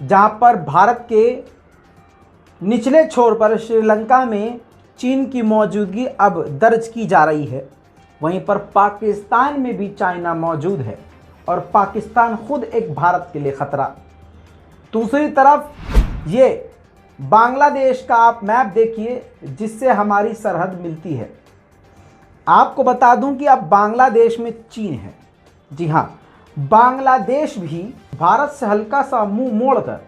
जहां पर भारत के निचले छोर पर श्रीलंका में चीन की मौजूदगी अब दर्ज की जा रही है, वहीं पर पाकिस्तान में भी चाइना मौजूद है और पाकिस्तान खुद एक भारत के लिए खतरा। दूसरी तरफ ये बांग्लादेश का आप मैप देखिए जिससे हमारी सरहद मिलती है। आपको बता दूं कि अब बांग्लादेश में चीन है। जी हाँ, बांग्लादेश भी भारत से हल्का सा मुंह मोड़कर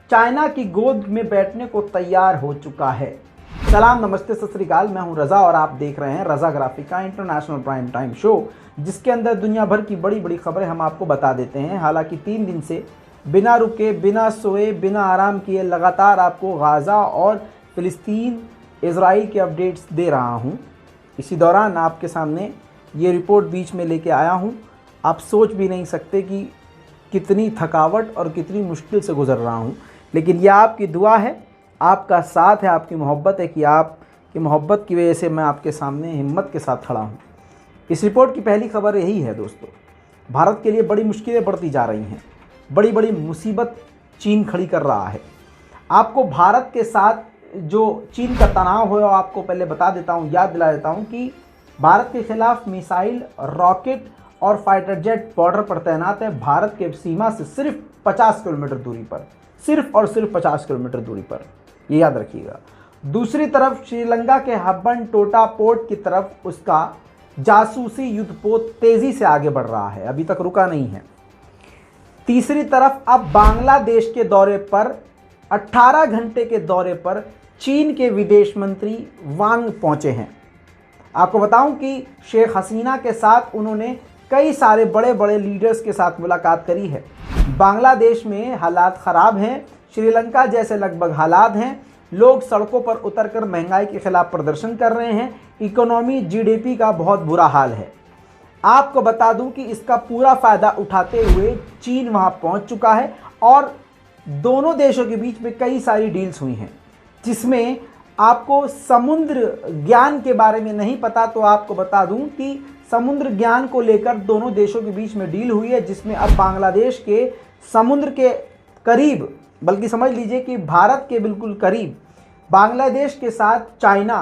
चाइना की गोद में बैठने को तैयार हो चुका है। सलाम, नमस्ते, सत श्री अकाल। मैं हूं रज़ा और आप देख रहे हैं रज़ा ग्राफिक का इंटरनेशनल प्राइम टाइम शो, जिसके अंदर दुनिया भर की बड़ी बड़ी खबरें हम आपको बता देते हैं। हालांकि 3 दिन से बिना रुके, बिना सोए, बिना आराम किए लगातार आपको गाज़ा और फ़िलिस्तीन, इजराइल के अपडेट्स दे रहा हूं। इसी दौरान आपके सामने ये रिपोर्ट बीच में लेके आया हूं। आप सोच भी नहीं सकते कि कितनी थकावट और कितनी मुश्किल से गुजर रहा हूं, लेकिन यह आपकी दुआ है, आपका साथ है, आपकी मोहब्बत है कि आपकी मोहब्बत की वजह से मैं आपके सामने हिम्मत के साथ खड़ा हूँ। इस रिपोर्ट की पहली खबर यही है दोस्तों, भारत के लिए बड़ी मुश्किलें बढ़ती जा रही हैं, बड़ी बड़ी मुसीबत चीन खड़ी कर रहा है। आपको भारत के साथ जो चीन का तनाव है आपको पहले बता देता हूँ, याद दिला देता हूँ कि भारत के खिलाफ मिसाइल, रॉकेट और फाइटर जेट बॉर्डर पर तैनात है, भारत के सीमा से सिर्फ 50 किलोमीटर दूरी पर, सिर्फ और सिर्फ 50 किलोमीटर दूरी पर, ये याद रखिएगा। दूसरी तरफ श्रीलंका के हब्बन टोटा पोर्ट की तरफ उसका जासूसी युद्धपोत तेजी से आगे बढ़ रहा है, अभी तक रुका नहीं है। तीसरी तरफ अब बांग्लादेश के दौरे पर 18 घंटे के दौरे पर चीन के विदेश मंत्री वांग पहुंचे हैं। आपको बताऊं कि शेख हसीना के साथ उन्होंने कई सारे बड़े बड़े लीडर्स के साथ मुलाकात करी है। बांग्लादेश में हालात ख़राब हैं, श्रीलंका जैसे लगभग हालात हैं, लोग सड़कों पर उतरकर महंगाई के खिलाफ प्रदर्शन कर रहे हैं, इकोनॉमी जीडीपी का बहुत बुरा हाल है। आपको बता दूं कि इसका पूरा फ़ायदा उठाते हुए चीन वहां पहुंच चुका है और दोनों देशों के बीच में कई सारी डील्स हुई हैं, जिसमें आपको समुद्र ज्ञान के बारे में नहीं पता तो आपको बता दूं कि समुद्र ज्ञान को लेकर दोनों देशों के बीच में डील हुई है, जिसमें अब बांग्लादेश के समुद्र के करीब, बल्कि समझ लीजिए कि भारत के बिल्कुल करीब बांग्लादेश के साथ चाइना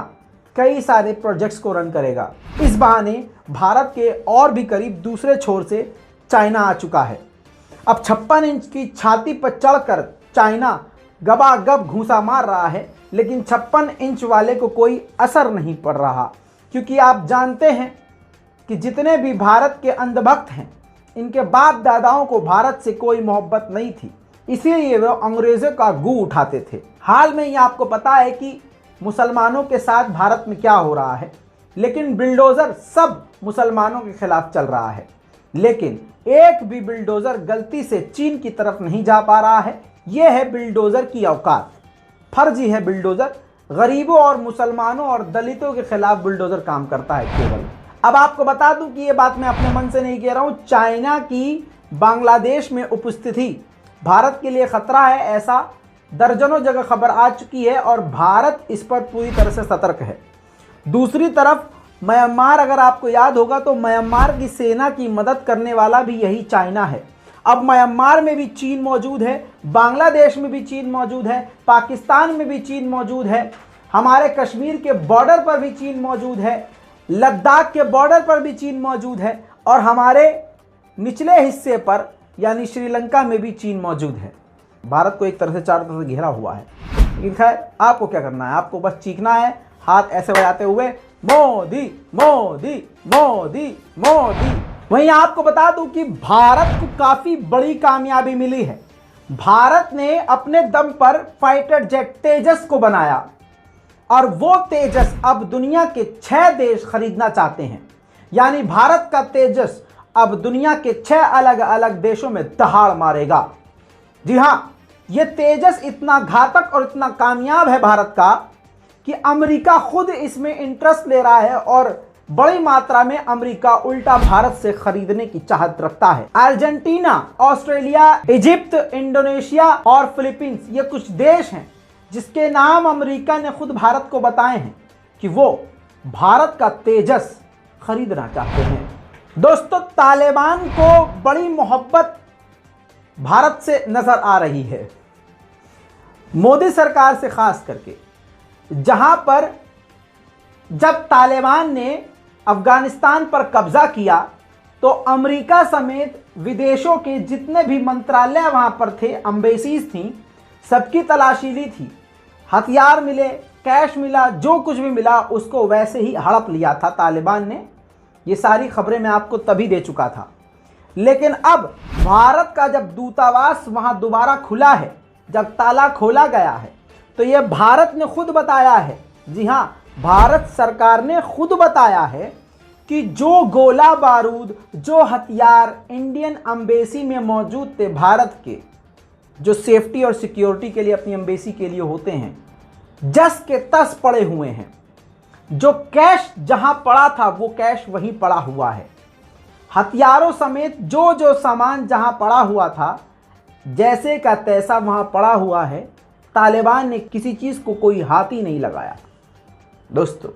कई सारे प्रोजेक्ट्स को रन करेगा। इस बहाने भारत के और भी करीब दूसरे छोर से चाइना आ चुका है। अब 56 इंच की छाती पर चढ़कर चाइना गबागब घूंसा मार रहा है, लेकिन 56 इंच वाले को कोई असर नहीं पड़ रहा, क्योंकि आप जानते हैं कि जितने भी भारत के अंधभक्त हैं, इनके बाप दादाओं को भारत से कोई मोहब्बत नहीं थी, इसीलिए वे अंग्रेज़ों का गू उठाते थे। हाल में ही आपको पता है कि मुसलमानों के साथ भारत में क्या हो रहा है, लेकिन बिल्डोज़र सब मुसलमानों के खिलाफ चल रहा है, लेकिन एक भी बिल्डोज़र गलती से चीन की तरफ नहीं जा पा रहा है। यह है बिल्डोज़र की औकात, फर्जी है बिल्डोज़र, गरीबों और मुसलमानों और दलितों के खिलाफ बिल्डोज़र काम करता है केवल। अब आपको बता दूं कि ये बात मैं अपने मन से नहीं कह रहा हूं, चाइना की बांग्लादेश में उपस्थिति भारत के लिए खतरा है, ऐसा दर्जनों जगह खबर आ चुकी है और भारत इस पर पूरी तरह से सतर्क है। दूसरी तरफ म्यांमार, अगर आपको याद होगा तो म्यांमार की सेना की मदद करने वाला भी यही चाइना है। अब म्यांमार में भी चीन मौजूद है, बांग्लादेश में भी चीन मौजूद है, पाकिस्तान में भी चीन मौजूद है, हमारे कश्मीर के बॉर्डर पर भी चीन मौजूद है, लद्दाख के बॉर्डर पर भी चीन मौजूद है और हमारे निचले हिस्से पर यानी श्रीलंका में भी चीन मौजूद है। भारत को एक तरह से चारों तरफ से घेरा हुआ है, लेकिन खैर आपको क्या करना है, आपको बस चीखना है, हाथ ऐसे बजाते हुए मोदी मोदी मोदी मोदी। वहीं आपको बता दूं कि भारत को काफी बड़ी कामयाबी मिली है। भारत ने अपने दम पर फाइटर जेट तेजस को बनाया और वो तेजस अब दुनिया के 6 देश खरीदना चाहते हैं, यानी भारत का तेजस अब दुनिया के 6 अलग अलग देशों में दहाड़ मारेगा। जी हां, ये तेजस इतना घातक और इतना कामयाब है भारत का कि अमेरिका खुद इसमें इंटरेस्ट ले रहा है और बड़ी मात्रा में अमेरिका उल्टा भारत से खरीदने की चाहत रखता है। अर्जेंटीना, ऑस्ट्रेलिया, इजिप्ट, इंडोनेशिया और फिलीपींस, ये कुछ देश हैं जिसके नाम अमेरिका ने खुद भारत को बताए हैं कि वो भारत का तेजस खरीदना चाहते हैं। दोस्तों, तालिबान को बड़ी मोहब्बत भारत से नजर आ रही है। मोदी सरकार से खास करके, जहां पर जब तालिबान ने अफगानिस्तान पर कब्जा किया तो अमेरिका समेत विदेशों के जितने भी मंत्रालय वहां पर थे, एम्बेसीज थी, सबकी तलाशी ली थी। हथियार मिले, कैश मिला, जो कुछ भी मिला उसको वैसे ही हड़प लिया था तालिबान ने। ये सारी खबरें मैं आपको तभी दे चुका था। लेकिन अब भारत का जब दूतावास वहां दोबारा खुला है, जब ताला खोला गया है, तो ये भारत ने खुद बताया है, जी हां, भारत सरकार ने खुद बताया है कि जो गोला बारूद, जो हथियार इंडियन एम्बेसी में मौजूद थे, भारत के जो सेफ्टी और सिक्योरिटी के लिए अपनी एम्बेसी के लिए होते हैं, जस के तस पड़े हुए हैं। जो कैश जहां पड़ा था वो कैश वहीं पड़ा हुआ है। हथियारों समेत जो जो सामान जहां पड़ा हुआ था, जैसे का तैसा वहां पड़ा हुआ है। तालिबान ने किसी चीज को कोई हाथ ही नहीं लगाया। दोस्तों,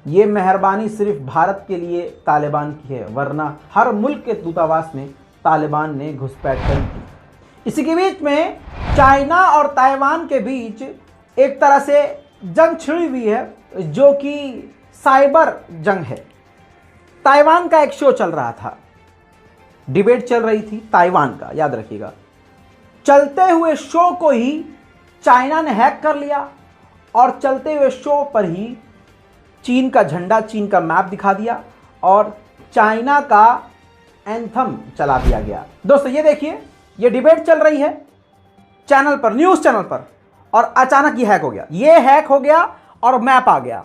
ये मेहरबानी सिर्फ भारत के लिए तालिबान की है, वरना हर मुल्क के दूतावास में तालिबान ने घुसपैठ करी थी। इसी के बीच में चाइना और ताइवान के बीच एक तरह से जंग छिड़ी हुई है, जो कि साइबर जंग है। ताइवान का एक शो चल रहा था, डिबेट चल रही थी ताइवान का, याद रखिएगा। चलते हुए शो को ही चाइना ने हैक कर लिया और चलते हुए शो पर ही चीन का झंडा, चीन का मैप दिखा दिया और चाइना का एंथम चला दिया गया। दोस्तों ये देखिए, ये डिबेट चल रही है चैनल पर, न्यूज़ चैनल पर, और अचानक ये हैक हो गया। ये हैक हो गया और मैप आ गया।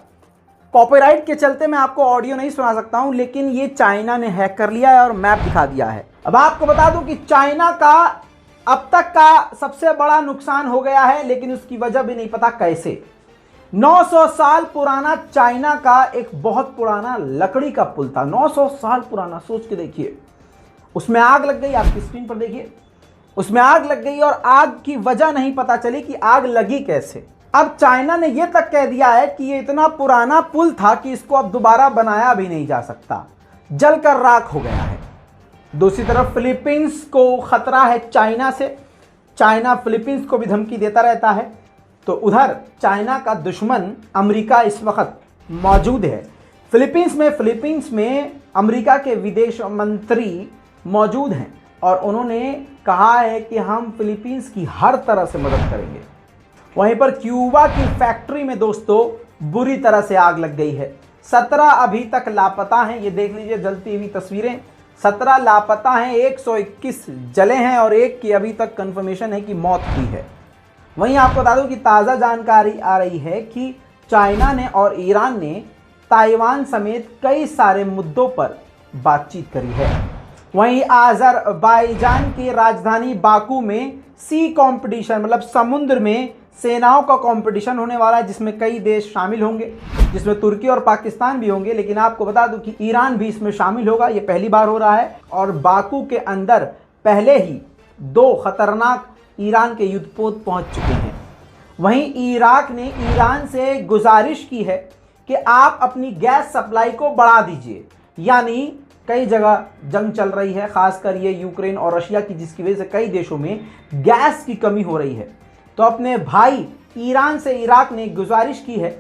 कॉपीराइट के चलते मैं आपको ऑडियो नहीं सुना सकता हूं, लेकिन ये चाइना ने हैक कर लिया है और मैप दिखा दिया है। अब आपको बता दूं कि चाइना का अब तक का सबसे बड़ा नुकसान हो गया है, लेकिन उसकी वजह भी नहीं पता कैसे। 900 साल पुराना चाइना का एक बहुत पुराना लकड़ी का पुल था, 900 साल पुराना, सोच के देखिए। उसमें आग लग गई, आपकी स्क्रीन पर देखिए, उसमें आग लग गई और आग की वजह नहीं पता चली कि आग लगी कैसे। अब चाइना ने यह तक कह दिया है कि ये इतना पुराना पुल था कि इसको अब दोबारा बनाया भी नहीं जा सकता, जलकर राख हो गया है। दूसरी तरफ फिलीपींस को खतरा है चाइना से। चाइना फिलीपींस को भी धमकी देता रहता है। तो उधर चाइना का दुश्मन अमेरिका इस वक्त मौजूद है फिलीपींस में अमेरिका के विदेश मंत्री मौजूद हैं और उन्होंने कहा है कि हम फिलीपींस की हर तरह से मदद करेंगे। वहीं पर क्यूबा की फैक्ट्री में दोस्तों बुरी तरह से आग लग गई है। 17 अभी तक लापता हैं। ये देख लीजिए जलती हुई तस्वीरें। 17 लापता हैं, 121 जले हैं और एक की अभी तक कंफर्मेशन है कि मौत हुई है। वहीं आपको बता दूं कि ताज़ा जानकारी आ रही है कि चाइना ने और ईरान ने ताइवान समेत कई सारे मुद्दों पर बातचीत करी है। वहीं अज़रबैजान की राजधानी बाकू में सी कंपटीशन, मतलब समुद्र में सेनाओं का कंपटीशन होने वाला है, जिसमें कई देश शामिल होंगे, जिसमें तुर्की और पाकिस्तान भी होंगे। लेकिन आपको बता दूं कि ईरान भी इसमें शामिल होगा। ये पहली बार हो रहा है और बाकू के अंदर पहले ही 2 खतरनाक ईरान के युद्धपोत पहुंच चुके हैं। वहीं इराक ने ईरान से गुजारिश की है कि आप अपनी गैस सप्लाई को बढ़ा दीजिए। यानी कई जगह जंग चल रही है, खासकर ये यूक्रेन और रशिया की, जिसकी वजह से कई देशों में गैस की कमी हो रही है। तो अपने भाई ईरान से इराक ने गुजारिश की है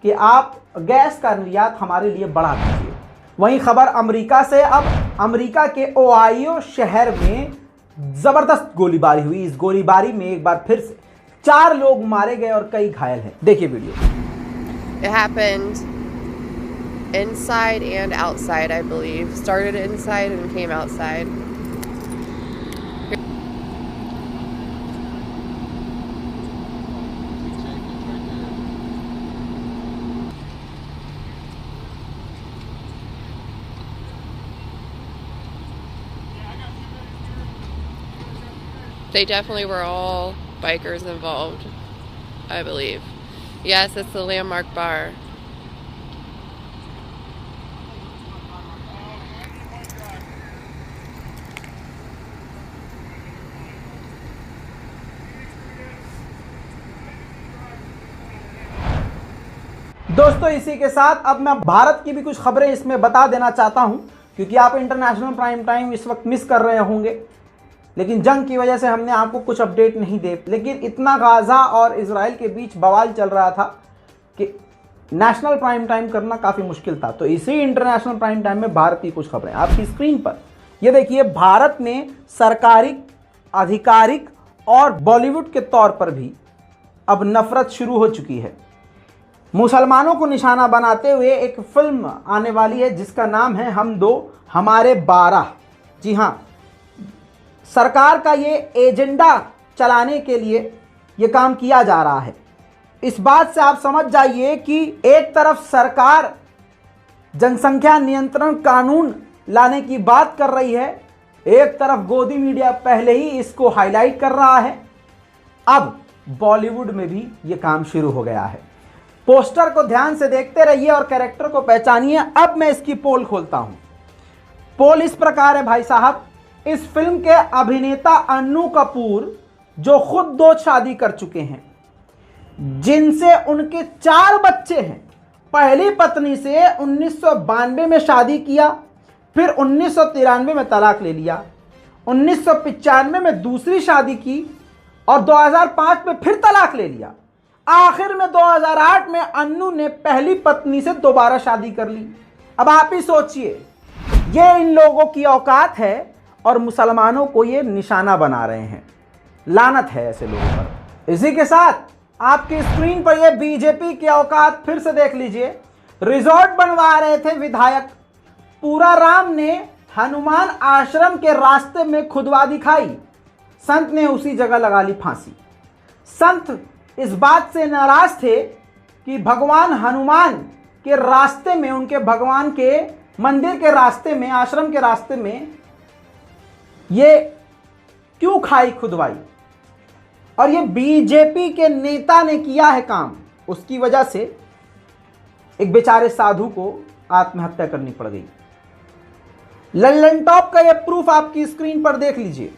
कि आप गैस का निर्यात हमारे लिए बढ़ा दीजिए। वहीं खबर अमेरिका से। अब अमेरिका के ओहायो शहर में जबरदस्त गोलीबारी हुई। इस गोलीबारी में एक बार फिर से 4 लोग मारे गए और कई घायल हैं। देखिए video. It happened inside and outside, I believe. Started inside and came outside. They definitely were all bikers involved, I believe. Yes, it's the Landmark Bar. दोस्तों इसी के साथ अब मैं भारत की भी कुछ खबरें इसमें बता देना चाहता हूं, क्योंकि आप इंटरनेशनल प्राइम टाइम इस वक्त मिस कर रहे होंगे। लेकिन जंग की वजह से हमने आपको कुछ अपडेट नहीं दे। लेकिन इतना गाज़ा और इजराइल के बीच बवाल चल रहा था कि नेशनल प्राइम टाइम करना काफ़ी मुश्किल था। तो इसी इंटरनेशनल प्राइम टाइम में भारत की कुछ खबरें आपकी स्क्रीन पर। ये देखिए, भारत में सरकारी, आधिकारिक और बॉलीवुड के तौर पर भी अब नफरत शुरू हो चुकी है। मुसलमानों को निशाना बनाते हुए एक फिल्म आने वाली है जिसका नाम है हम दो हमारे 12। जी हाँ, सरकार का ये एजेंडा चलाने के लिए ये काम किया जा रहा है। इस बात से आप समझ जाइए कि एक तरफ सरकार जनसंख्या नियंत्रण कानून लाने की बात कर रही है, एक तरफ गोदी मीडिया पहले ही इसको हाईलाइट कर रहा है। अब बॉलीवुड में भी ये काम शुरू हो गया है। पोस्टर को ध्यान से देखते रहिए और कैरेक्टर को पहचानिए। अब मैं इसकी पोल खोलता हूं। पोल इस प्रकार है भाई साहब, इस फिल्म के अभिनेता अन्नू कपूर जो खुद 2 शादी कर चुके हैं, जिनसे उनके 4 बच्चे हैं। पहली पत्नी से 1992 में शादी किया, फिर 1993 में तलाक ले लिया, 1995 में दूसरी शादी की और 2005 में फिर तलाक ले लिया। आखिर में 2008 में अन्नू ने पहली पत्नी से दोबारा शादी कर ली। अब आप ही सोचिए, ये इन लोगों की औकात है और मुसलमानों को ये निशाना बना रहे हैं। लानत है ऐसे लोगों पर। इसी के साथ आपकी स्क्रीन पर ये बीजेपी की औकात फिर से देख लीजिए। रिजॉर्ट बनवा रहे थे विधायक, पूरा राम ने हनुमान आश्रम के रास्ते में खुदवा दिखाई, संत ने उसी जगह लगा ली फांसी। संत इस बात से नाराज थे कि भगवान हनुमान के रास्ते में, उनके भगवान के मंदिर के रास्ते में, आश्रम के रास्ते में ये क्यों खाई खुदवाई। और ये बीजेपी के नेता ने किया है काम। उसकी वजह से एक बेचारे साधु को आत्महत्या करनी पड़ गई। लल्लन टॉप का ये प्रूफ आपकी स्क्रीन पर देख लीजिए।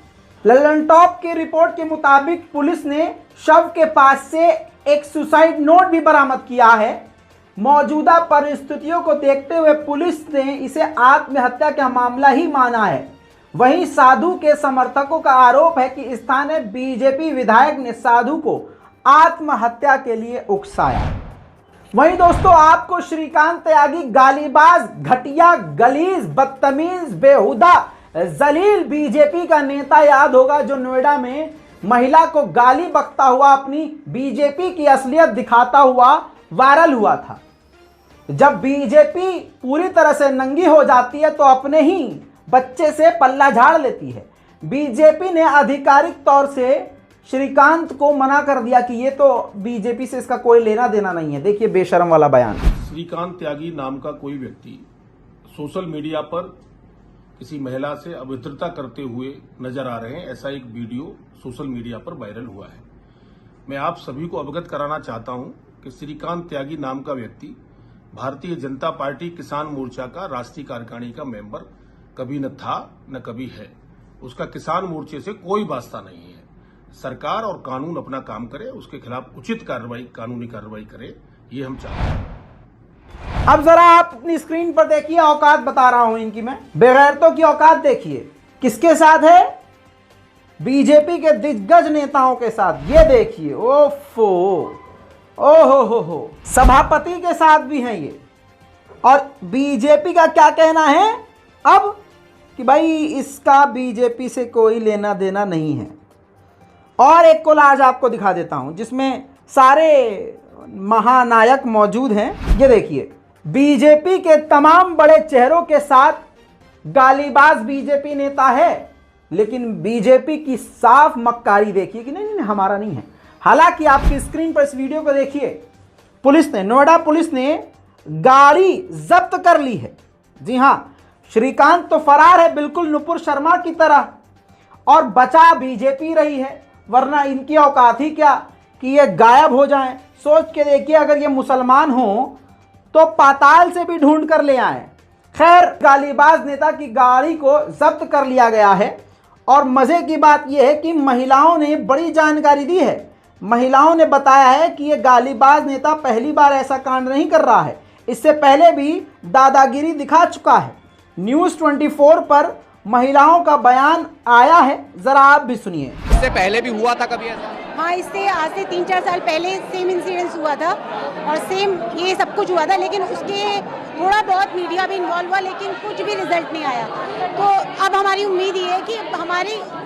लल्लन टॉप की रिपोर्ट के मुताबिक पुलिस ने शव के पास से एक सुसाइड नोट भी बरामद किया है। मौजूदा परिस्थितियों को देखते हुए पुलिस ने इसे आत्महत्या का मामला ही माना है। वहीं साधु के समर्थकों का आरोप है कि स्थानीय बीजेपी विधायक ने साधु को आत्महत्या के लिए उकसाया। वहीं दोस्तों, आपको श्रीकांत त्यागी गालीबाज, घटिया, गलीज, बदतमीज, बेहुदा, जलील बीजेपी का नेता याद होगा, जो नोएडा में महिला को गाली बकता हुआ अपनी बीजेपी की असलियत दिखाता हुआ वायरल हुआ था। जब बीजेपी पूरी तरह से नंगी हो जाती है तो अपने ही बच्चे से पल्ला झाड़ लेती है। बीजेपी ने आधिकारिक तौर से श्रीकांत को मना कर दिया कि ये तो बीजेपी से इसका कोई लेना देना नहीं है। देखिए बेशर्म वाला बयान। श्रीकांत त्यागी नाम का कोई व्यक्ति सोशल मीडिया पर किसी महिला से अभद्रता करते हुए नजर आ रहे हैं। ऐसा एक वीडियो सोशल मीडिया पर वायरल हुआ है। मैं आप सभी को अवगत कराना चाहता हूं कि श्रीकांत त्यागी नाम का व्यक्ति भारतीय जनता पार्टी किसान मोर्चा का राष्ट्रीय कार्यकारिणी का मेंबर कभी न था न कभी है। उसका किसान मोर्चे से कोई वास्ता नहीं है। सरकार और कानून अपना काम करे, उसके खिलाफ उचित कार्रवाई, कानूनी कार्रवाई करे, ये हम चाहते हैं। अब जरा आप अपनी स्क्रीन पर देखिए, औकात बता रहा हूं इनकी मैं। बेगैरतों की औकात देखिए, किसके साथ है? बीजेपी के दिग्गज नेताओं के साथ। ये देखिए, ओफो, ओहो हो, सभापति के साथ भी हैं ये। और बीजेपी का क्या कहना है अब कि भाई इसका बीजेपी से कोई लेना देना नहीं है। और एक कोलाज आपको दिखा देता हूं जिसमें सारे महानायक मौजूद हैं। ये देखिए, बीजेपी के तमाम बड़े चेहरों के साथ गालीबाज बीजेपी नेता है, लेकिन बीजेपी की साफ मक्कारी देखिए कि नहीं नहीं हमारा नहीं है। हालांकि आपकी स्क्रीन पर इस वीडियो को देखिए, पुलिस ने, नोएडा पुलिस ने गाड़ी जब्त कर ली है। जी हां, श्रीकांत तो फरार है बिल्कुल नुपुर शर्मा की तरह, और बचा बीजेपी रही है। वरना इनकी औकात ही क्या कि ये गायब हो जाएं। सोच के देखिए, अगर ये मुसलमान हो तो पाताल से भी ढूंढ कर ले आए। खैर, गालीबाज नेता की गाड़ी को जब्त कर लिया गया है। और मजे की बात यह है कि महिलाओं ने बड़ी जानकारी दी है। महिलाओं ने बताया है कि ये गालीबाज नेता पहली बार ऐसा कांड नहीं कर रहा है, इससे पहले भी दादागिरी दिखा चुका है। न्यूज़ 24 पर महिलाओं का बयान आया है, जरा आप भी सुनिए। इससे पहले भी हुआ था कभी ऐसा? हाँ, इससे आज से 3-4 साल पहले सेम इंसिडेंस हुआ था और सेम ये सब कुछ हुआ था, लेकिन उसके थोड़ा बहुत मीडिया भी इन्वॉल्व हुआ, लेकिन कुछ भी रिजल्ट नहीं आया। तो अब हमारी उम्मीद ये है कि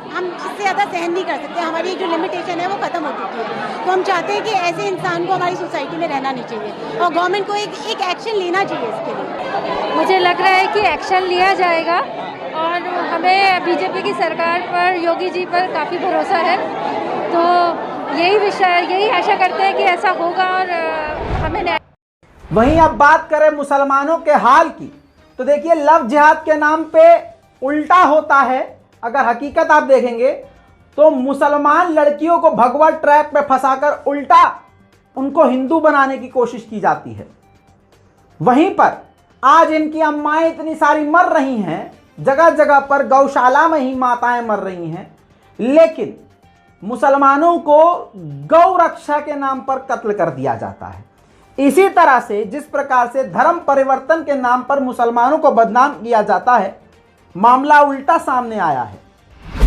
हम इससे ज़्यादा सहन नहीं कर सकते, हमारी जो लिमिटेशन है वो ख़त्म हो चुकी है। तो हम चाहते हैं कि ऐसे इंसान को हमारी सोसाइटी में रहना नहीं चाहिए और गवर्नमेंट को एक एक्शन लेना चाहिए इसके लिए। मुझे लग रहा है कि एक्शन लिया जाएगा और हमें बीजेपी की सरकार पर, योगी जी पर काफ़ी भरोसा है। तो यही आशा करते हैं कि ऐसा होगा और हमें न्याय। वहीं अब बात करें मुसलमानों के हाल की, तो देखिए लव जिहाद के नाम पे उल्टा होता है। अगर हकीकत आप देखेंगे तो मुसलमान लड़कियों को भगवा ट्रैप में फंसाकर उल्टा उनको हिंदू बनाने की कोशिश की जाती है। वहीं पर आज इनकी अम्माएं इतनी सारी मर रही हैं, जगह जगह पर गौशाला में ही माताएं मर रही हैं, लेकिन मुसलमानों को गौ रक्षा के नाम पर कत्ल कर दिया जाता है। इसी तरह से जिस प्रकार से धर्म परिवर्तन के नाम पर मुसलमानों को बदनाम किया जाता है, मामला उल्टा सामने आया है।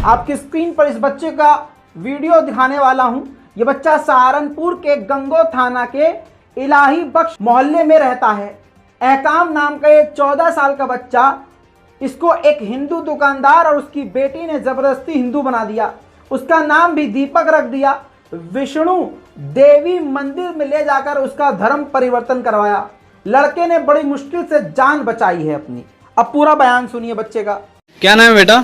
आपकी स्क्रीन पर इस बच्चे का वीडियो दिखाने वाला हूं। यह बच्चा सहारनपुर के गंगो थाना के इलाही बख्श मोहल्ले में रहता है। एहकाम नाम का एक 14 साल का बच्चा, इसको एक हिंदू दुकानदार और उसकी बेटी ने जबरदस्ती हिंदू बना दिया। उसका नाम भी दीपक रख दिया। विष्णु देवी मंदिर में ले जाकर उसका धर्म परिवर्तन करवाया। लड़के ने बड़ी मुश्किल से जान बचाई है अपनी। अब पूरा बयान सुनिए बच्चे का। क्या नाम है बेटा?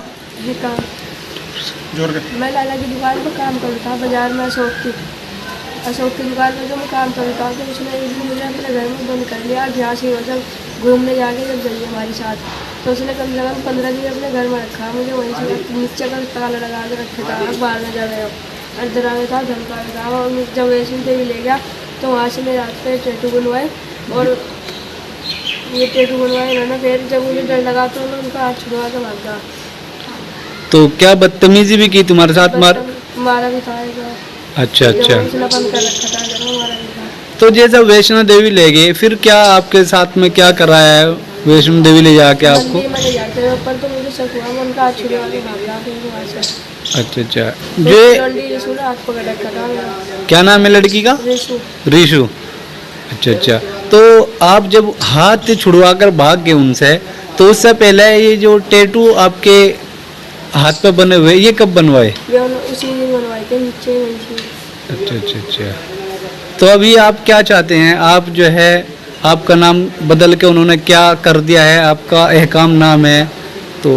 मैं लाला की दुकान पर काम करता था, बाजार में अशोक की दुकान पर जो मैं काम करता था, तो उसने एक दिन मुझे अपने घर में बंद कर लिया। यहाँ से जब घूमने जाके जब गई हमारे साथ, तो उसने कम से कम 15 दिन अपने घर में रखा। मुझे वहीं से नीचे का ताला लगा के रखा था, बाहर में जा रहे हो अंदर आ गया था, धमका था। और जब वैष्णो देवी ले गया तो वहाँ से मेरे हाथ पे टैटू बनवाए और ये टैटू बनवाए इन्होंने। फिर जब मुझे डर लगा तो उन्होंने उनका हाथ छुड़वा के भागा। तो क्या बदतमीजी भी की तुम्हारे साथ? मारा भी था। अच्छा। बंद कर रखा था, मारा भी था। तो जैसे वैष्णो देवी ले गए, फिर क्या आपके साथ में क्या कराया है वैष्णो देवी ले जाके आपको? मैंने जाते ऊपर तो मुझे शक हुआ, मैं उनका हाथ छुड़वा के भागा फिर वहाँ से। अच्छा। हाथ पकड़ रखा था। क्या नाम है लड़की का? रीशु। अच्छा। तो आप जब हाथ छुड़वा कर भाग गए उनसे, तो उससे पहले ये जो टैटू आपके हाथ पे बने हुए, ये कब बनवाए? उसी दिन बनवाए थे, नीचे। अच्छा। तो अभी आप क्या चाहते हैं? आप जो है आपका नाम बदल के उन्होंने क्या कर दिया है? आपका एहकाम नाम है तो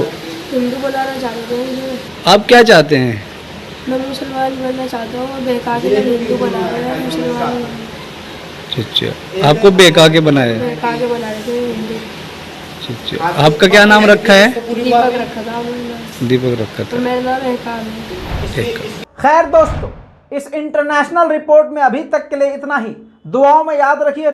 हिंदू बनाना चाहते हैं मुझे। आप क्या चाहते हैं? मैं मुसलमान बनना चाहता हूँ और बहका के हिंदू बना रहे हैं मुसलमान। अच्छा, आपको बहका के बनाया? बहका के बना रहे थे हिंदू। अच्छा, आपका क्या नाम रखा है? दीपक रखा था। दीपक रखा था। मेरा नाम एहकाम है। खैर दोस्तों, इस इंटरनेशनल रिपोर्ट में अभी तक के लिए इतना ही। दुआओं में याद रखिए।